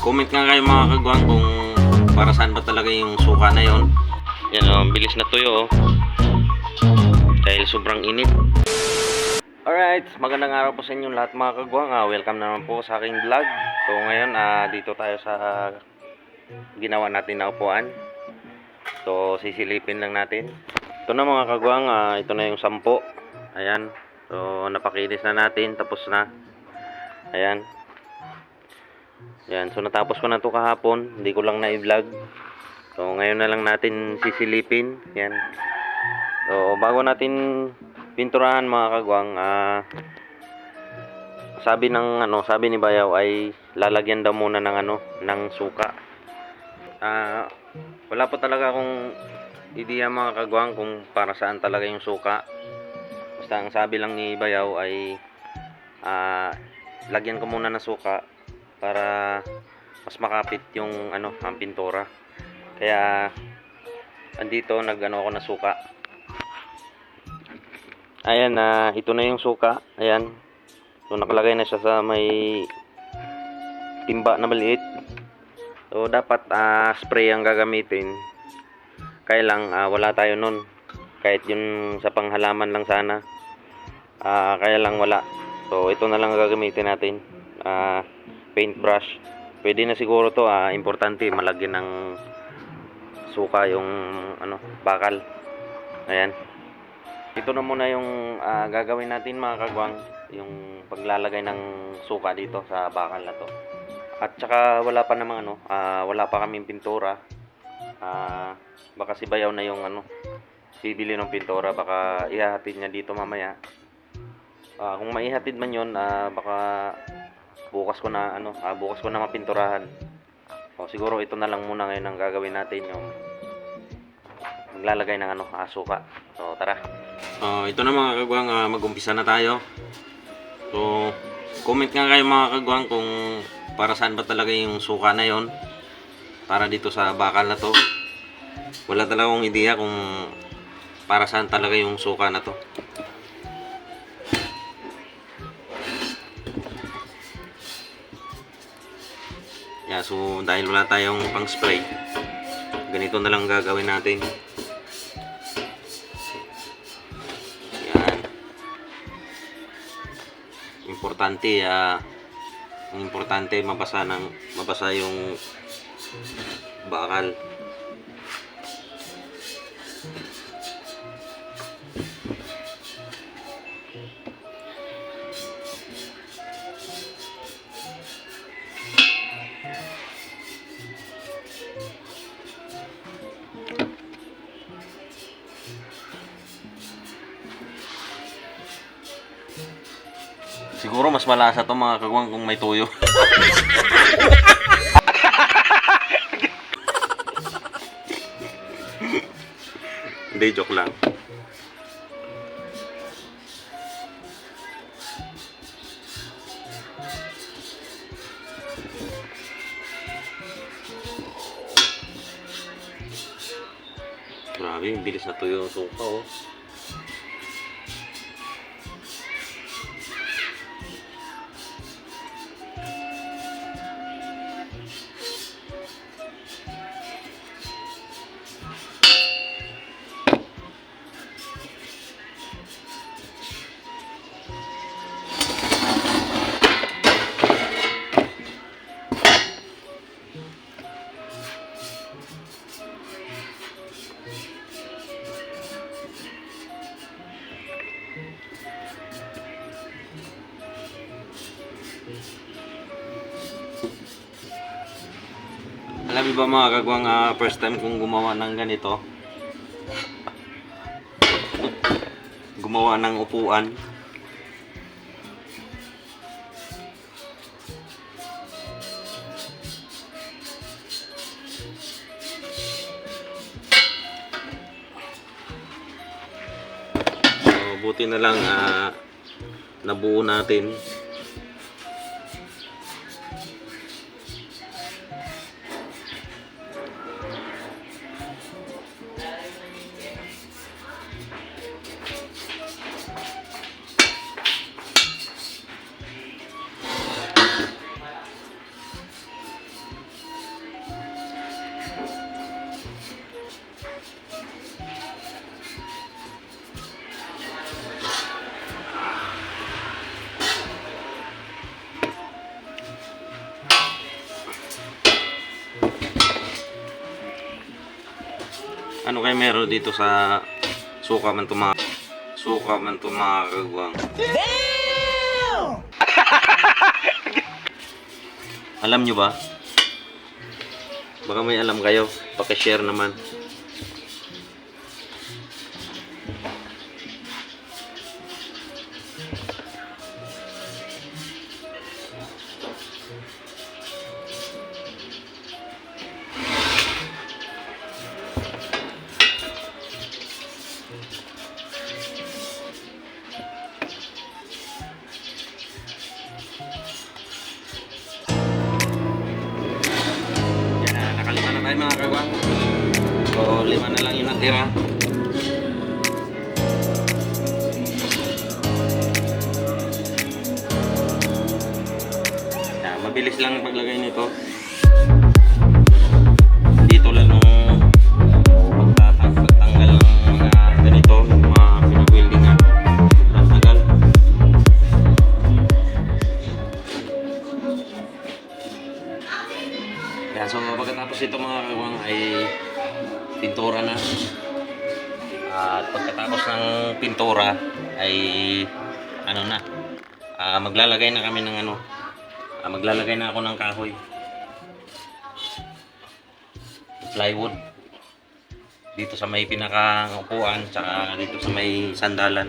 comment nga kayo mga kagwang kung para saan ba talaga yung suka na yon. Yan o, bilis na tuyo dahil sobrang init. Alright, magandang araw po sa inyong lahat mga kagwang. Welcome naman po sa aking vlog. So ngayon dito tayo sa ginawa natin na upuan. So sisilipin lang natin. Ito na mga kagwang, ito na yung 10. Ayan. So napakinis na natin, tapos na. Ayan. Yan, so natapos ko na to kahapon, hindi ko lang na-vlog. So ngayon na lang natin sisilipin. Yan. So bago natin pinturahan mga kagwang, sabi ni Bayaw ay lalagyan daw muna ng suka. Wala po talaga akong ideya mga kagwang kung para saan talaga yung suka. Basta ang sabi lang ni Bayaw ay lagyan ko muna ng suka para mas makapit yung ang pintura. Kaya andito ako ng suka. Ayan, ito na yung suka. Ayan. So nakalagay na siya sa may timba na maliit. So dapat spray ang gagamitin. Kaya lang wala tayo nun. Kahit yun sa panghalaman lang sana. Kaya lang wala. So ito na lang gagamitin natin. Paintbrush. Pwede na siguro to. Importante malagyan ng suka yung bakal. Ayan. Ito na muna yung gagawin natin mga kagwang, yung paglalagay ng suka dito sa bakal na to. At saka wala pa namang wala pa kaming pintura. Baka si Bayaw na yung bibili ng pintura, baka ihahatid niya dito mamaya. Kung maihatid man yun, baka bukas ko na mapinturahan. Siguro ito na lang muna ngayon ang gagawin natin, yung maglalagay ng suka. So tara. Ito na mga kagwang, mag-umpisa na tayo. So comment nga kayo mga kagwang kung para saan ba talaga yung suka na yon, para dito sa bakal na to. Wala talaga akong ideya kung para saan talaga yung suka na to. So dahil wala tayong pang spray, ganito na lang gagawin natin. Yan. Importante mabasa yung bakal. Siguro mas malasa to mga kagwang kung may tuyo. Hindi, joke lang. Grabe, bilis na tuyo yung suka oh. Alam niyo ba mga kagwang, first time kong gumawa ng ganito. Gumawa ng upuan. So buti na lang nabuo natin. Ano kayo meron dito sa suka man to mga kagwang? Alam nyo ba? Baka may alam kayo. Paki-share naman. Nakalima na tayo mga kagwang. So, 5 na lang yung natira. Mabilis lang ang paglagay nito. Dito lang nung pagtanggal ng mga ganito, yung mga pinag-weldingan. Ang tagal. Kaya so pagkatapos ito mga kagwang ay pintura na. At pagkatapos ng pintura ay ano na, maglalagay na kami ng ano, maglalagay na ako ng kahoy, plywood dito sa may pinakaupuan tsaka dito sa may sandalan.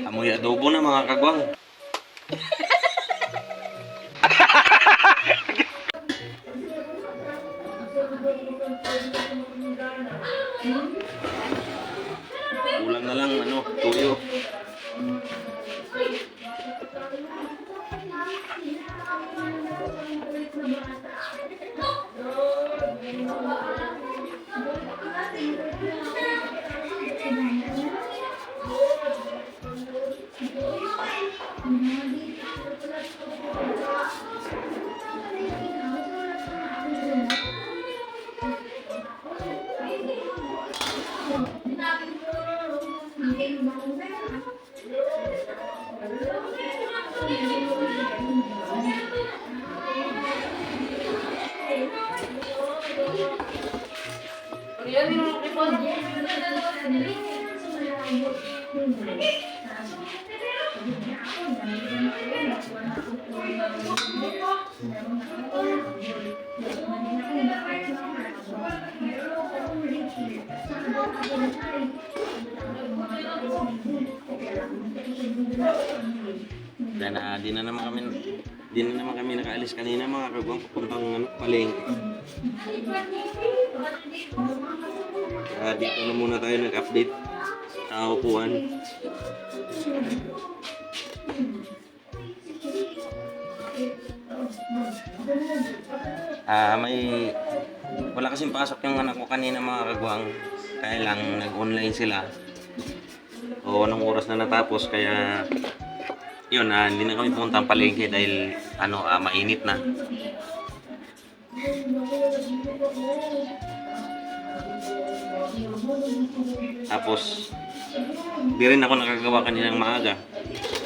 Amoy adobo na mga kagwang. Kulang na lang ano, tuyo. Di na naman kami nakaalis kanina mga kagwang, papuntang ano, palengke. Dito na muna tayo nag-update sa upuan. Wala kasing pasok yung anak ko kanina mga kagwang, kaya lang nag-online sila. O anong oras na natapos, kaya yun, hindi na kami pumunta ang palengke dahil mainit na. Tapos di rin ako nakagawa kaninang maaga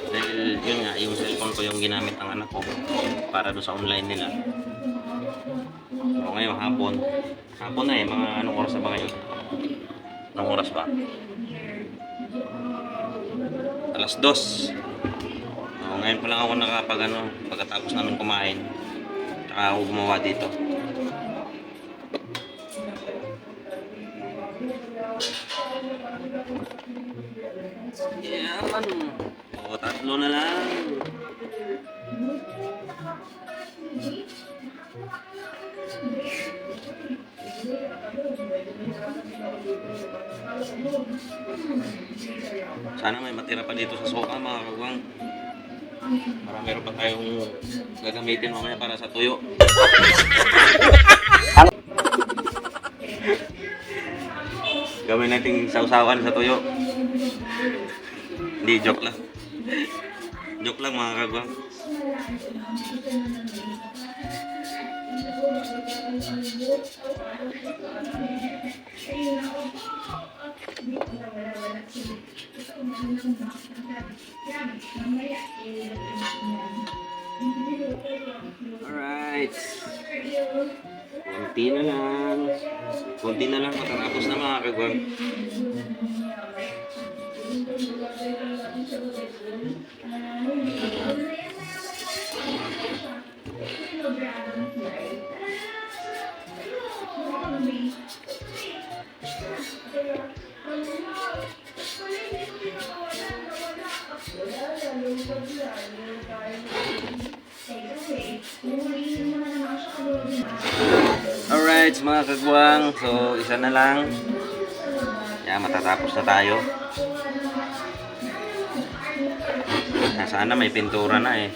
dahil yun nga, yung cellphone ko yung ginamit ng anak ko para doon sa online nila. So ngayon hapon na mga anong oras na ba ngayon? Anong oras ba? 2:00. So, ngayon pa lang ako pagkatapos namin kumain. Tsaka ako gumawa dito. Yan. O, 3 na lang. Sana may matira pa dito sa suka mga kagwang. Para meron pa tayong gagamitin mamaya para sa tuyo. Gawin natin sausawan sa tuyo. Hindi, joke lang. Joke lang mga kagwang. Alright. Kunti na lang. Kunti na lang matatapos na mga kagwang. Alright mga kagwang, so isa na lang. Yan, matatapos na tayo. Sana may pintura na eh.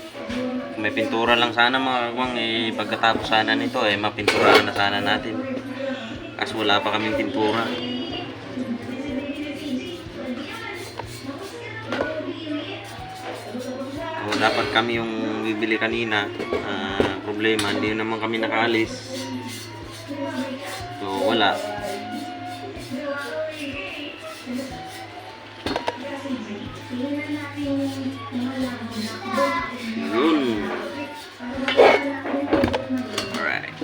Kung may pintura lang sana mga kagwang eh, pagkatapos sana nito eh, mapintura na sana natin. Kasi wala pa kaming pintura. So, dapat kami yung bibili kanina. Problema, hindi naman kami nakaalis. So, wala. Yun. Alright.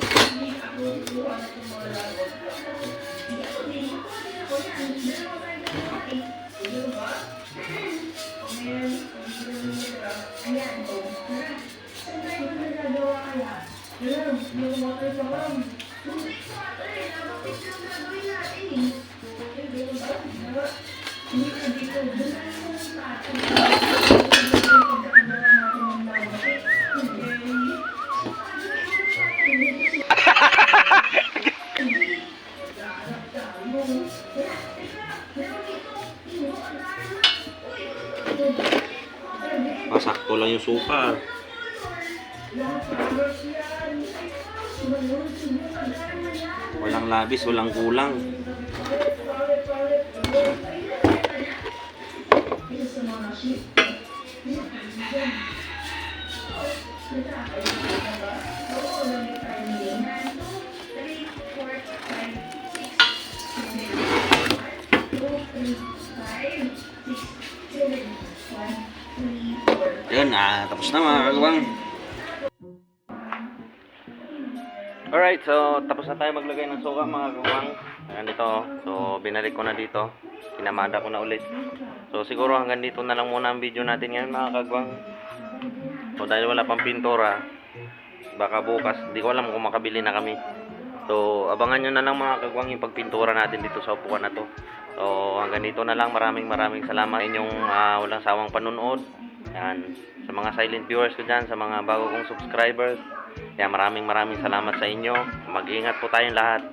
Pasakto lang yung suka. Walang labis, walang kulang. Yun, tapos na mga kagwang. Alright, so tapos na tayo maglagay ng suka mga kagwang. Ayan ito, so binalik ko na dito. Kinamada ko na ulit. So siguro hanggang dito na lang muna ang video natin ngayon mga kagwang. So dahil wala pang pintura, baka bukas, di ko alam kung makabili na kami. So abangan nyo na lang mga kagwang yung pagpintura natin dito sa upuan na to. So hanggang dito na lang, maraming salamat inyong walang sawang panunood. Yan, sa mga silent viewers ko dyan, sa mga bago kong subscribers, yan, maraming salamat sa inyo. Mag-ingat po tayong lahat.